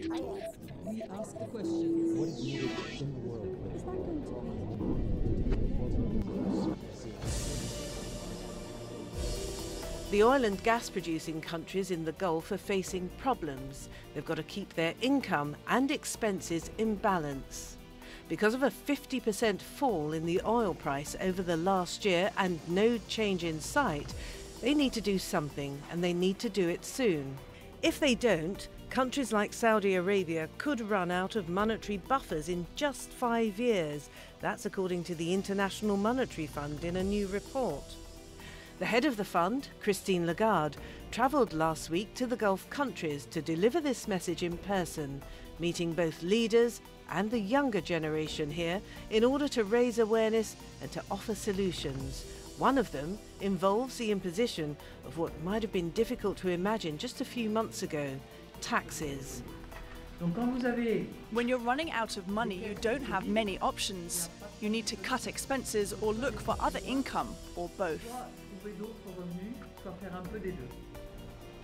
We ask the question, what is needed in the world? The oil and gas producing countries in the Gulf are facing problems. They've got to keep their income and expenses in balance. Because of a 50% fall in the oil price over the last year and no change in sight, they need to do something, and they need to do it soon. If they don't, countries like Saudi Arabia could run out of monetary buffers in just 5 years. That's according to the International Monetary Fund in a new report. The head of the fund, Christine Lagarde, travelled last week to the Gulf countries to deliver this message in person, meeting both leaders and the younger generation here in order to raise awareness and to offer solutions. One of them involves the imposition of what might have been difficult to imagine just a few months ago: taxes. When you're running out of money, you don't have many options. You need to cut expenses or look for other income, or both.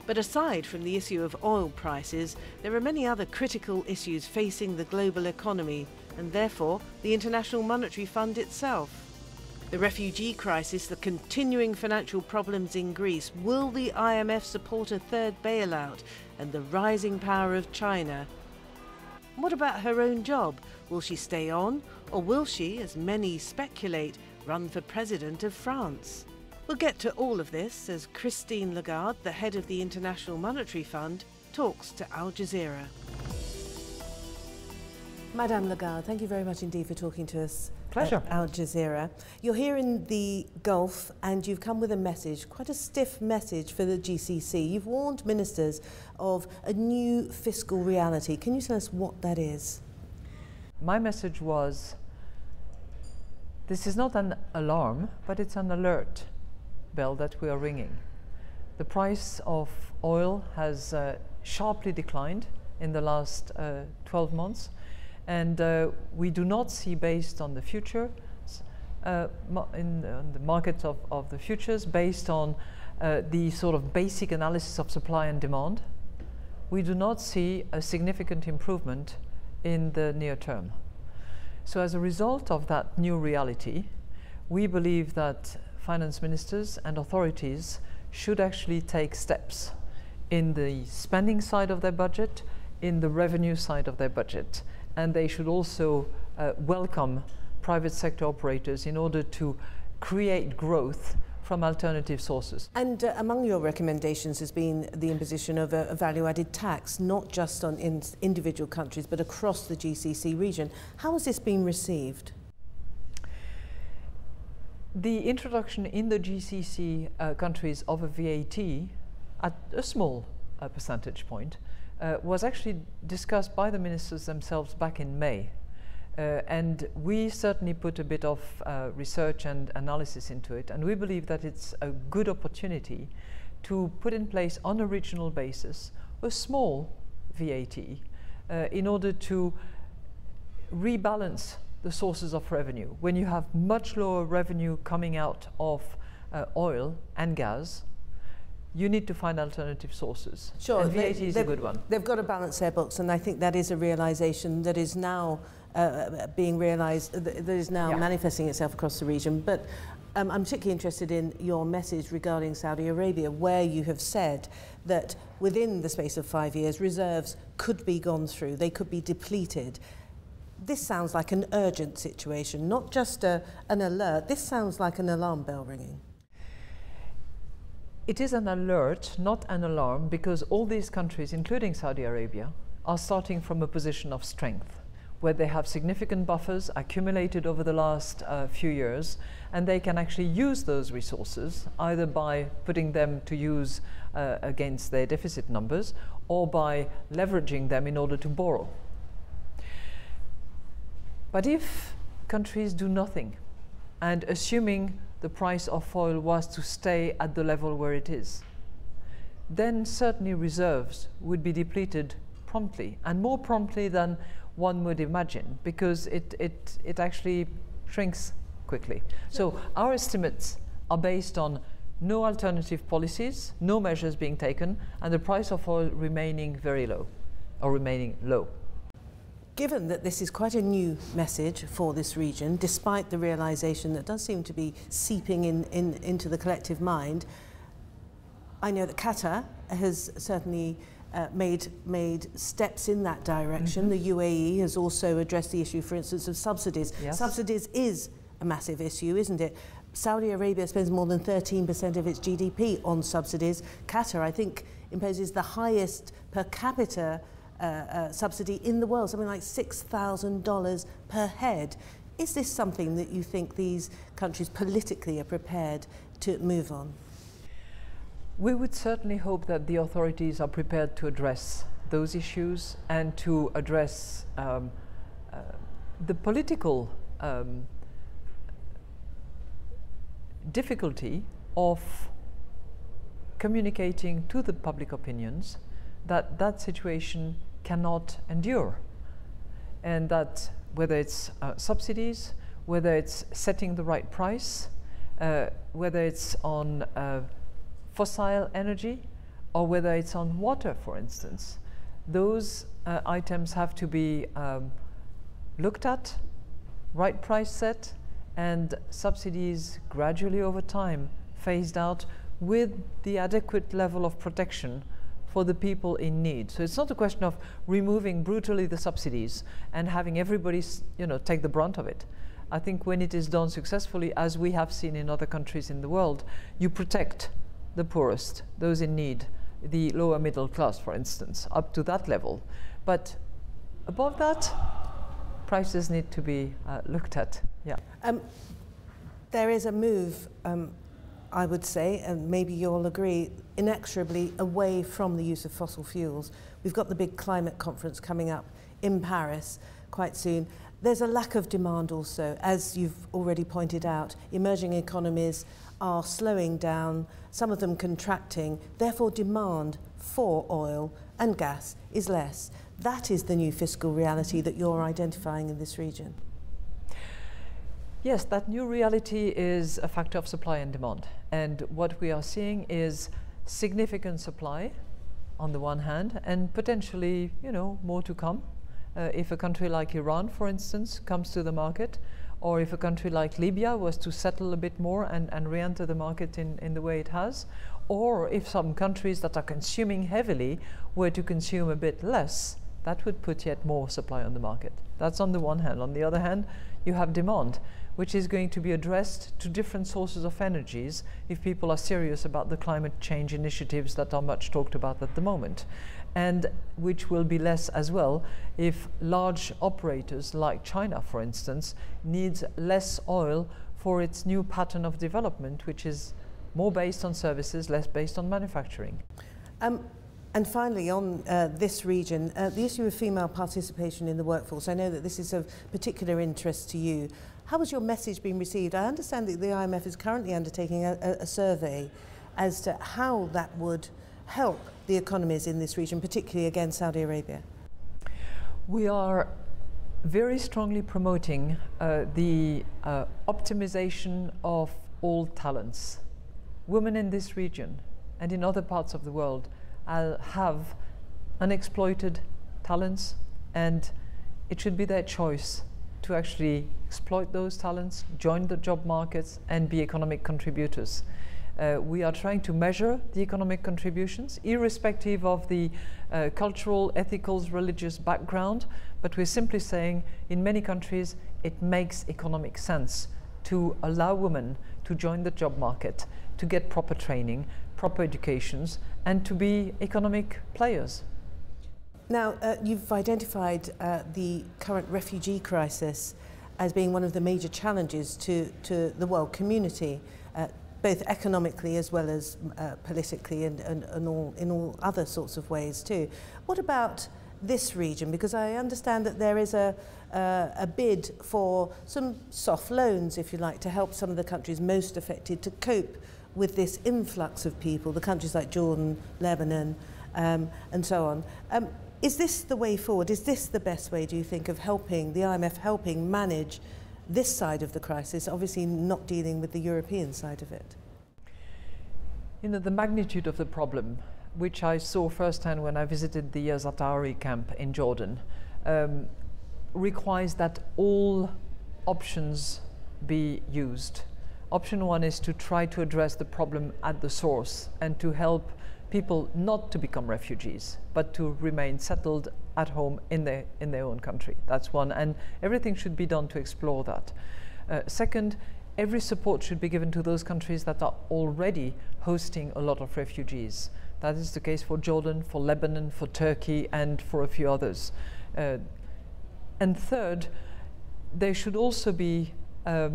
But aside from the issue of oil prices, there are many other critical issues facing the global economy, and therefore the International Monetary Fund itself. The refugee crisis, the continuing financial problems in Greece, will the IMF support a third bailout, and the rising power of China? What about her own job? Will she stay on, or will she, as many speculate, run for president of France? We'll get to all of this as Christine Lagarde, the head of the International Monetary Fund, talks to Al Jazeera. Madame Lagarde, thank you very much indeed for talking to us. Pleasure. At Al Jazeera. You're here in the Gulf and you've come with a message, quite a stiff message for the GCC. You've warned ministers of a new fiscal reality. Can you tell us what that is? My message was, this is not an alarm, but it's an alert bell that we are ringing. The price of oil has sharply declined in the last 12 months. And we do not see, based on the future, in the market of the futures, based on the sort of basic analysis of supply and demand, we do not see a significant improvement in the near term. So as a result of that new reality, we believe that finance ministers and authorities should actually take steps in the spending side of their budget, in the revenue side of their budget. And they should also welcome private sector operators in order to create growth from alternative sources. And among your recommendations has been the imposition of a value-added tax, not just on individual countries, but across the GCC region. How has this been received? The introduction in the GCC countries of a VAT at a small percentage point was actually discussed by the ministers themselves back in May. And we certainly put a bit of research and analysis into it, and we believe that it's a good opportunity to put in place on a regional basis a small VAT in order to rebalance the sources of revenue. When you have much lower revenue coming out of oil and gas, you need to find alternative sources. Sure, and VAT is a good one. They've got to balance their books, and I think that is a realisation that is now being realised, that is now manifesting itself across the region. But I'm particularly interested in your message regarding Saudi Arabia, where you have said that within the space of 5 years, reserves could be gone through, they could be depleted. This sounds like an urgent situation, not just an alert. This sounds like an alarm bell ringing. It is an alert, not an alarm, because all these countries, including Saudi Arabia, are starting from a position of strength, where they have significant buffers accumulated over the last few years, and they can actually use those resources, either by putting them to use against their deficit numbers, or by leveraging them in order to borrow. But if countries do nothing, and assuming the price of oil was to stay at the level where it is, then certainly reserves would be depleted promptly, and more promptly than one would imagine, because it actually shrinks quickly. So our estimates are based on no alternative policies, no measures being taken, and the price of oil remaining very low. or remaining low. Given that this is quite a new message for this region, despite the realization that does seem to be seeping into the collective mind, I know that Qatar has certainly made steps in that direction. The UAE has also addressed the issue, for instance, of subsidies. Yes. Subsidies is a massive issue, isn't it? Saudi Arabia spends more than 13% of its GDP on subsidies. Qatar, I think, imposes the highest per capita subsidy in the world, something like $6,000 per head. Is this something that you think these countries politically are prepared to move on? We would certainly hope that the authorities are prepared to address those issues and to address the political difficulty of communicating to the public opinions that that situation cannot endure, and that whether it's subsidies, whether it's setting the right price, whether it's on fossil energy, or whether it's on water, for instance, those items have to be looked at, right price set, and subsidies gradually over time phased out with the adequate level of protection for the people in need. So it's not a question of removing brutally the subsidies and having everybody, take the brunt of it. I think when it is done successfully, as we have seen in other countries in the world, you protect the poorest, those in need, the lower middle class, for instance, up to that level. But above that, prices need to be looked at. Yeah. There is a move, I would say, and maybe you'll agree, inexorably away from the use of fossil fuels. We've got the big climate conference coming up in Paris quite soon. There's a lack of demand also, as you've already pointed out. Emerging economies are slowing down, some of them contracting, therefore demand for oil and gas is less. That is the new fiscal reality that you're identifying in this region. Yes, that new reality is a factor of supply and demand. And what we are seeing is significant supply on the one hand, and potentially, more to come. If a country like Iran, for instance, comes to the market, or if a country like Libya was to settle a bit more and re-enter the market in the way it has, or if some countries that are consuming heavily were to consume a bit less, that would put yet more supply on the market. That's on the one hand. On the other hand, you have demand, which is going to be addressed to different sources of energies if people are serious about the climate change initiatives that are much talked about at the moment, and which will be less as well if large operators like China, for instance, needs less oil for its new pattern of development, which is more based on services, less based on manufacturing. And finally, on this region, the issue of female participation in the workforce. I know that this is of particular interest to you. How has your message been received? I understand that the IMF is currently undertaking a survey as to how that would help the economies in this region, particularly against Saudi Arabia. We are very strongly promoting the optimization of all talents. Women in this region and in other parts of the world have unexploited talents, and it should be their choice to actually exploit those talents, join the job markets, and be economic contributors. We are trying to measure the economic contributions, irrespective of the cultural, ethical, religious background, but we're simply saying in many countries it makes economic sense to allow women to join the job market, to get proper training, proper educations, and to be economic players. Now, you've identified the current refugee crisis as being one of the major challenges to the world community, both economically as well as politically and in all other sorts of ways too. What about this region? Because I understand that there is a bid for some soft loans, if you like, to help some of the countries most affected to cope with this influx of people, the countries like Jordan, Lebanon, and so on. Is this the way forward? Is this the best way, do you think, of helping, the IMF helping manage this side of the crisis, obviously not dealing with the European side of it? The magnitude of the problem which I saw firsthand when I visited the Zaatari camp in Jordan, requires that all options be used. Option one is to try to address the problem at the source and to help people not to become refugees, but to remain settled at home in their own country. That's one, and everything should be done to explore that. Second, every support should be given to those countries that are already hosting a lot of refugees. That is the case for Jordan, for Lebanon, for Turkey, and for a few others. And third, there should also be a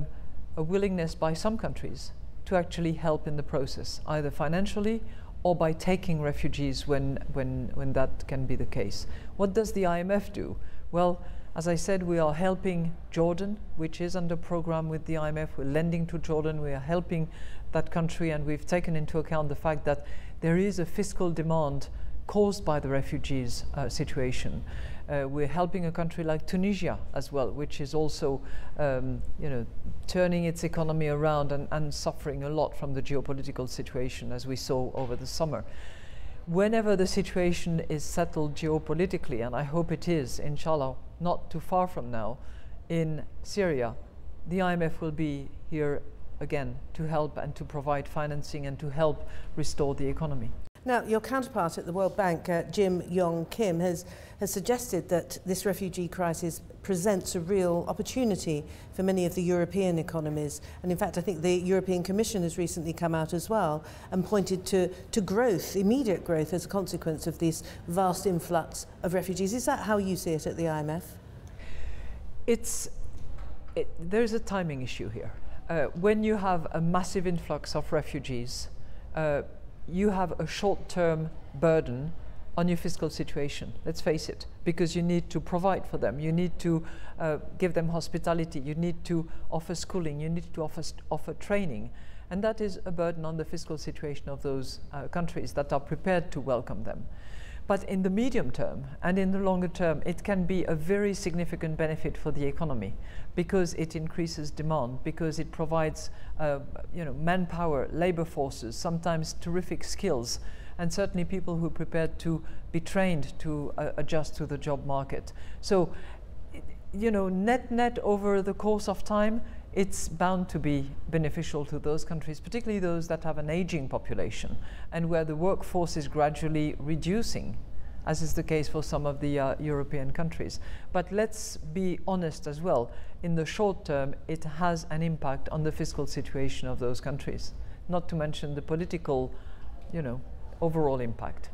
willingness by some countries to actually help in the process, either financially or by taking refugees when that can be the case. What does the IMF do? Well, as I said, we are helping Jordan, which is under program with the IMF. We're lending to Jordan, we are helping that country, and we've taken into account the fact that there is a fiscal demand caused by the refugees situation. We're helping a country like Tunisia as well, which is also turning its economy around and suffering a lot from the geopolitical situation, as we saw over the summer. Whenever the situation is settled geopolitically, and I hope it is, inshallah, not too far from now, in Syria, the IMF will be here again to help and to provide financing and to help restore the economy. Now, your counterpart at the World Bank, Jim Yong Kim, has suggested that this refugee crisis presents a real opportunity for many of the European economies. And in fact, I think the European Commission has recently come out as well and pointed to growth, immediate growth, as a consequence of this vast influx of refugees. Is that how you see it at the IMF? There's a timing issue here. When you have a massive influx of refugees, you have a short-term burden on your fiscal situation, let's face it, because you need to provide for them, you need to give them hospitality, you need to offer schooling, you need to offer training, and that is a burden on the fiscal situation of those countries that are prepared to welcome them. But in the medium term and in the longer term, it can be a very significant benefit for the economy because it increases demand, because it provides manpower, labor forces, sometimes terrific skills, and certainly people who are prepared to be trained to adjust to the job market. So, net over the course of time, it's bound to be beneficial to those countries, particularly those that have an aging population and where the workforce is gradually reducing, as is the case for some of the European countries. But let's be honest as well, in the short term, it has an impact on the fiscal situation of those countries, not to mention the political, overall impact.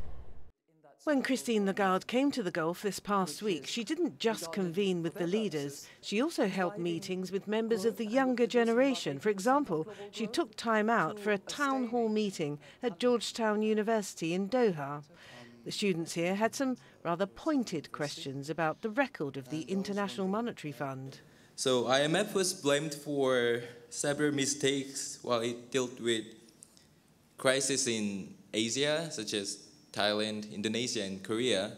When Christine Lagarde came to the Gulf this past week, she didn't just convene with the leaders, she also held meetings with members of the younger generation. For example, she took time out for a town hall meeting at Georgetown University in Doha. The students here had some rather pointed questions about the record of the International Monetary Fund. So IMF was blamed for several mistakes while it dealt with crises in Asia, such as Thailand, Indonesia, and Korea.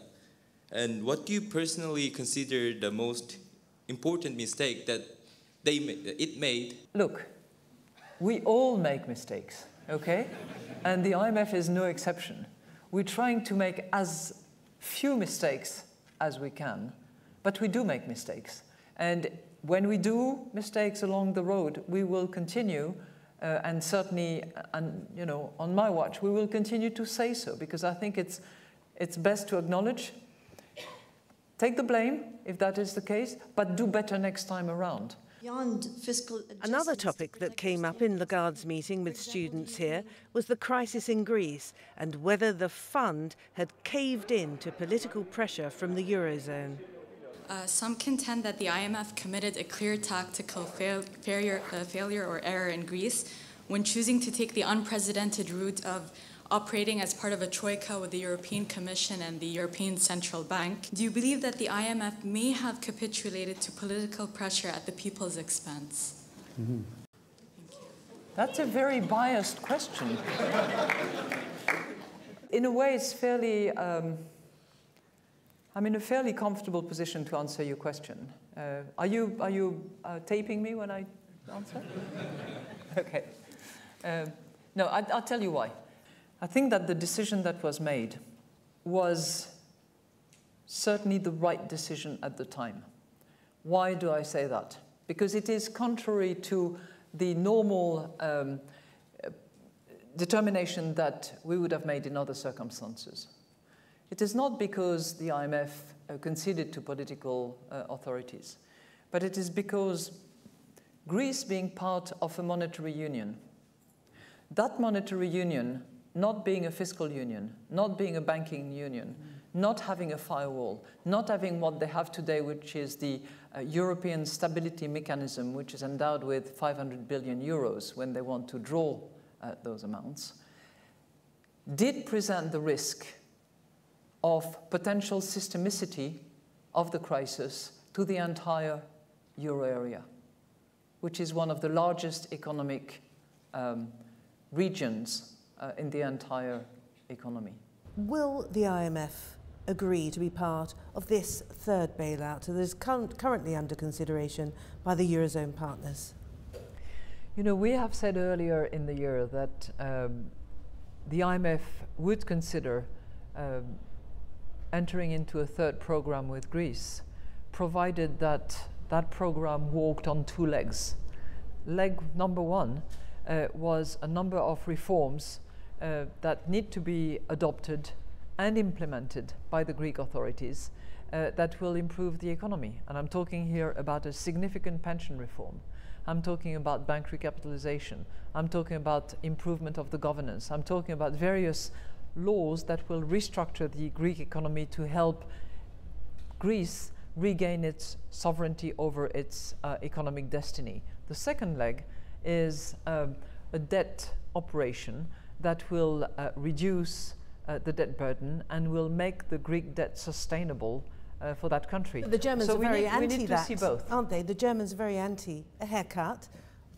And what do you personally consider the most important mistake that it made? Look, we all make mistakes, okay? And the IMF is no exception. We're trying to make as few mistakes as we can, but we do make mistakes. And when we do mistakes along the road, we will continue and certainly, on my watch, we will continue to say so, because I think it's best to acknowledge, take the blame if that is the case, but do better next time around. Another topic that came up in Lagarde's meeting with students here was the crisis in Greece and whether the fund had caved in to political pressure from the Eurozone. Some contend that the IMF committed a clear tactical failure or error in Greece when choosing to take the unprecedented route of operating as part of a troika with the European Commission and the European Central Bank. Do you believe that the IMF may have capitulated to political pressure at the people's expense? Mm-hmm. Thank you. That's a very biased question. In a way, it's fairly... I'm in a fairly comfortable position to answer your question. Are you taping me when I answer? Okay. No, I'll tell you why. I think that the decision that was made was certainly the right decision at the time. Why do I say that? Because it is contrary to the normal determination that we would have made in other circumstances. It is not because the IMF conceded to political authorities, but it is because Greece being part of a monetary union, that monetary union not being a fiscal union, not being a banking union, not having a firewall, not having what they have today, which is the European Stability Mechanism, which is endowed with 500 billion euros when they want to draw those amounts, did present the risk of potential systemicity of the crisis to the entire euro area, which is one of the largest economic regions in the entire economy. Will the IMF agree to be part of this third bailout that is currently under consideration by the Eurozone partners? You know, we have said earlier in the year that the IMF would consider entering into a third program with Greece, provided that that program walked on two legs. Leg number one was a number of reforms that need to be adopted and implemented by the Greek authorities that will improve the economy. And I'm talking here about a significant pension reform. I'm talking about bank recapitalization. I'm talking about improvement of the governance. I'm talking about various laws that will restructure the Greek economy to help Greece regain its sovereignty over its economic destiny. The second leg is a debt operation that will reduce the debt burden and will make the Greek debt sustainable for that country. The Germans are very anti that, we need to see both, aren't they? The Germans are very anti a haircut.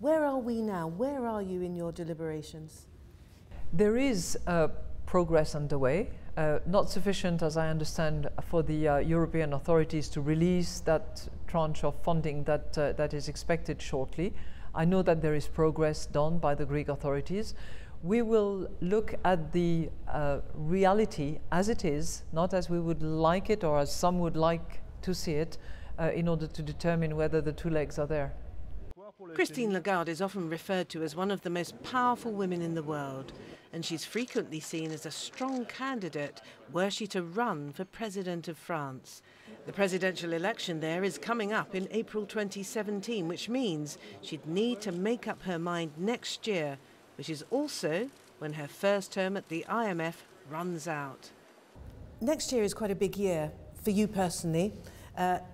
Where are we now? Where are you in your deliberations? There is progress underway, not sufficient, as I understand, for the European authorities to release that tranche of funding that is expected shortly. I know that there is progress done by the Greek authorities. We will look at the reality as it is, not as we would like it or as some would like to see it, in order to determine whether the two legs are there. Christine Lagarde is often referred to as one of the most powerful women in the world, and she's frequently seen as a strong candidate were she to run for President of France. The presidential election there is coming up in April 2017, which means she'd need to make up her mind next year, which is also when her first term at the IMF runs out. Next year is quite a big year for you personally.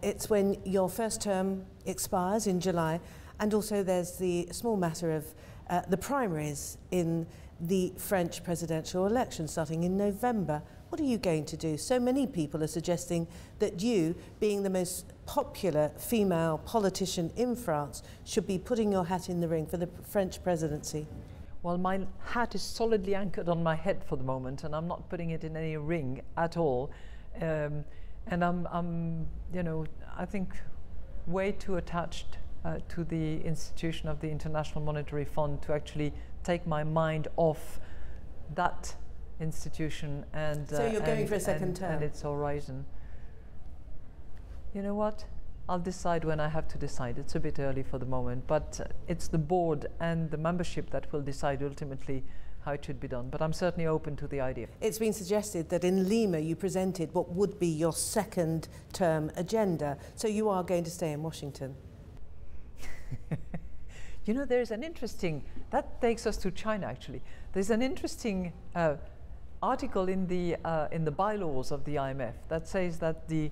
It's when your first term expires in July, and also there's the small matter of the primaries in the French presidential election starting in November. What are you going to do? So many people are suggesting that you, being the most popular female politician in France, should be putting your hat in the ring for the French presidency. Well, my hat is solidly anchored on my head for the moment, and I'm not putting it in any ring at all. And I'm, you know, I think way too attached to the institution of the International Monetary Fund to actually take my mind off that institution and so you're going for a second term and its horizon. You know what? I'll decide when I have to decide. It's a bit early for the moment, but it's the board and the membership that will decide ultimately how it should be done. But I'm certainly open to the idea. It's been suggested that in Lima you presented what would be your second term agenda. So you are going to stay in Washington. You know, there's an interesting, that takes us to China actually. There's an interesting article in the bylaws of the IMF that says that the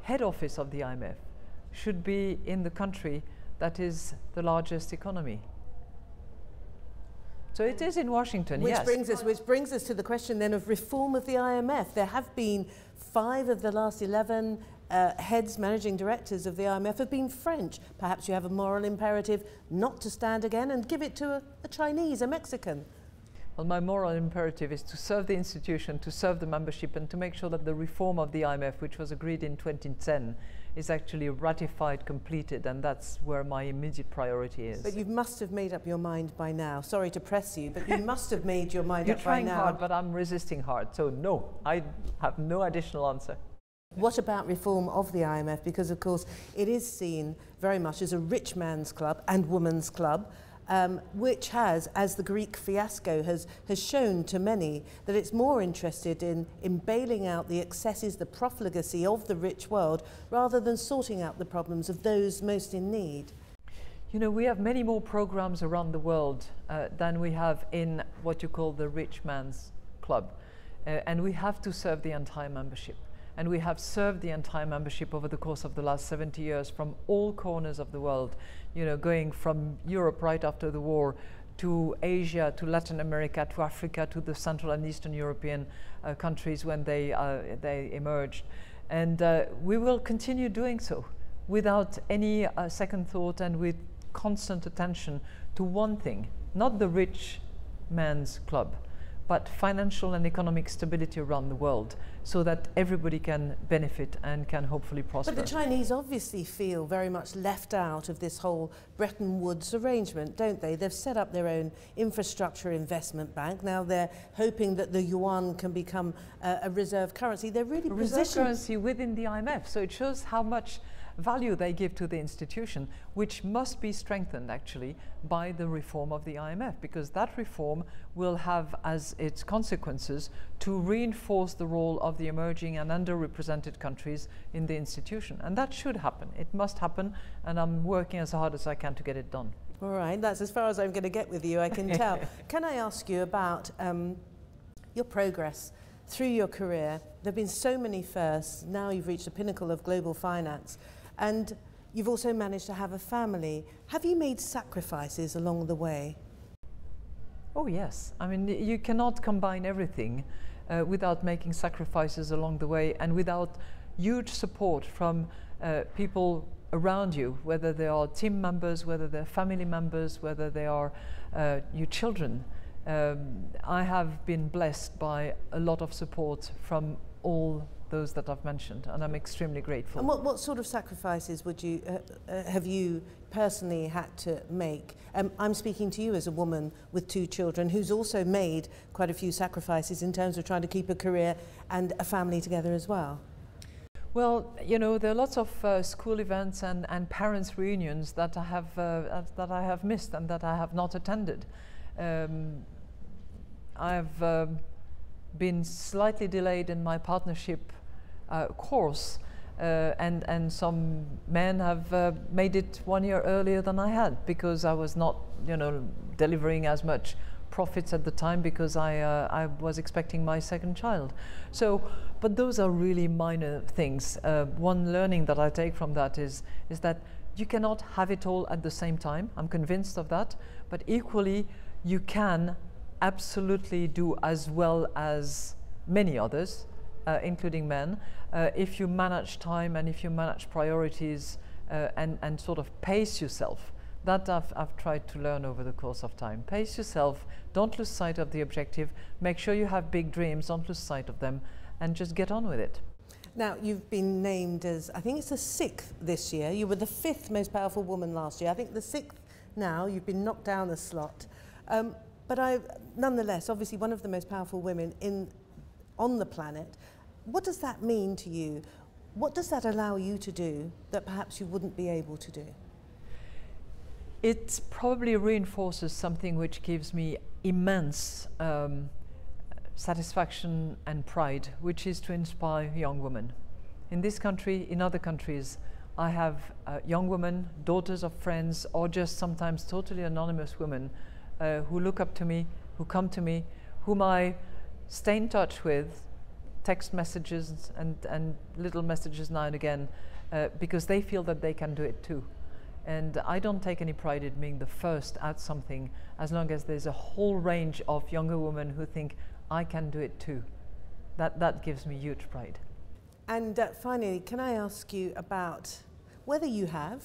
head office of the IMF should be in the country that is the largest economy. So it is in Washington, which yes. Brings us to the question then of reform of the IMF. There have been 5 of the last 11 heads, managing directors of the IMF have been French. Perhaps you have a moral imperative not to stand again and give it to a Chinese, a Mexican. my moral imperative is to serve the institution, to serve the membership, and to make sure that the reform of the IMF, which was agreed in 2010, is actually ratified, completed, and that's where my immediate priority is. But you must have made up your mind by now. Sorry to press you, but you must have made your mind You're up by now. trying hard, but I'm resisting hard, so no, I have no additional answer. What about reform of the IMF? Because, of course, it is seen very much as a rich man's club and woman's club, which has, as the Greek fiasco has shown to many, that it's more interested in bailing out the excesses, the profligacy of the rich world, rather than sorting out the problems of those most in need. You know, we have many more programs around the world than we have in what you call the rich man's club. And we have to serve the entire membership. And we have served the entire membership over the course of the last 70 years from all corners of the world, you know, going from Europe right after the war to Asia, to Latin America, to Africa, to the Central and Eastern European countries when they emerged. And we will continue doing so without any second thought and with constant attention to one thing, not the rich man's club, but financial and economic stability around the world, so that everybody can benefit and can hopefully prosper. But the Chinese obviously feel very much left out of this whole Bretton Woods arrangement, don't they? They've set up their own infrastructure investment bank. Now they're hoping that the yuan can become a reserve currency. They're really a reserve currency within the IMF, so it shows how much value they give to the institution, which must be strengthened actually by the reform of the IMF, because that reform will have as its consequences to reinforce the role of the emerging and underrepresented countries in the institution. And that should happen. It must happen, and I'm working as hard as I can to get it done. All right, that's as far as I'm going to get with you, I can tell. Can I ask you about your progress through your career? There have been so many firsts. Now you've reached the pinnacle of global finance. And you've also managed to have a family. Have you made sacrifices along the way? Oh yes. I mean, you cannot combine everything without making sacrifices along the way and without huge support from people around you, whether they are team members, whether they're family members, whether they are your children. I have been blessed by a lot of support from all those that I've mentioned, and I'm extremely grateful. And what sort of sacrifices would you have you personally had to make? I'm speaking to you as a woman with 2 children who's also made quite a few sacrifices in terms of trying to keep a career and a family together as well. Well, you know, there are lots of school events and parents' reunions that I have missed and that I have not attended. I've been slightly delayed in my partnership course, and some men have made it 1 year earlier than I had, because I was not, you know, delivering as much profits at the time, because I was expecting my second child. So, but those are really minor things. One learning that I take from that is that you cannot have it all at the same time. I'm convinced of that, but equally you can absolutely do as well as many others, including men, if you manage time and if you manage priorities and sort of pace yourself. That I've tried to learn over the course of time. Pace yourself, don't lose sight of the objective, make sure you have big dreams, don't lose sight of them, and just get on with it. Now, you've been named as, I think it's the 6th this year. You were the 5th most powerful woman last year. I think the 6th now. You've been knocked down a slot. But nonetheless, obviously one of the most powerful women on the planet. What does that mean to you? What does that allow you to do that perhaps you wouldn't be able to do? It probably reinforces something which gives me immense satisfaction and pride, which is to inspire young women. In this country, in other countries, I have young women, daughters of friends, or just sometimes totally anonymous women who look up to me, who come to me, whom I stay in touch with, text messages and little messages now and again, because they feel that they can do it too. And I don't take any pride in being the first at something, as long as there's a whole range of younger women who think, I can do it too. That gives me huge pride. And finally, can I ask you about whether you have,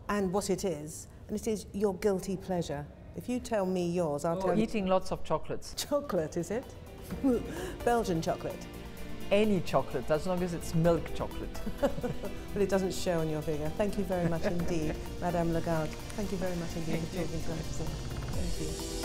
and what it is, and it is your guilty pleasure. If you tell me yours, I'll tell you. Eating lots of chocolates. Chocolate, is it? Belgian chocolate. Any chocolate, as long as it's milk chocolate. But it doesn't show on your figure. Thank you very much indeed, Madame Lagarde. Thank you very much indeed for talking to us. Thank you.